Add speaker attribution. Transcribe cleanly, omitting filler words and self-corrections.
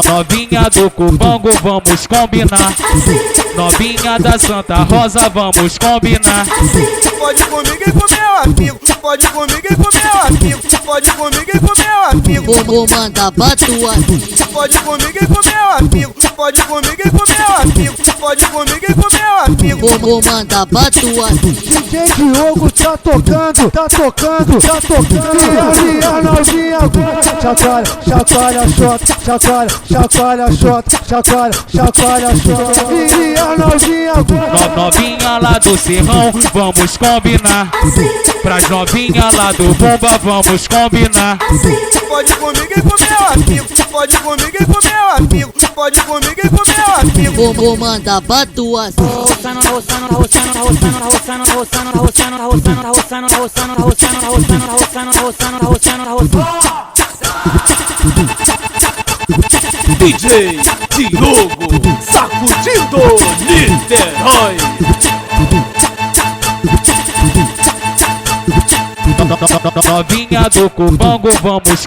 Speaker 1: Novinha do Cubango, vamos combinar. Novinha da Santa Rosa, vamos combinar.
Speaker 2: Pode comigo e com meu amigo, pode comigo e com meu amigo, pode comigo e com meu amigo.
Speaker 3: Vou mandar pra tua amiga.
Speaker 2: Pode comigo e com meu amigo, pode comigo e com meu amigo, pode comigo e com meu amigo.
Speaker 3: Vou mandar pra tua amiga.
Speaker 4: DJ Diogo tá tocando, tá tocando, tá tocando. E a novinha agora chacoalha, chacoalha, chota, chacoalha, chacoalha, chota, chacoalha, chacoalha, chota. E a novinha agora.
Speaker 1: Novinha lá do Serrão, vamos combinar. Pras novinha lá do Bomba, vamos combinar.
Speaker 2: Pode comigo e com meu amigo, pode comigo e com meu amigo, pode comigo e com meu amigo.
Speaker 3: Vou mandar pra tua amiga.
Speaker 5: DJ Diogo sacudindo Niterói.
Speaker 1: Novinha do Cubango, vamos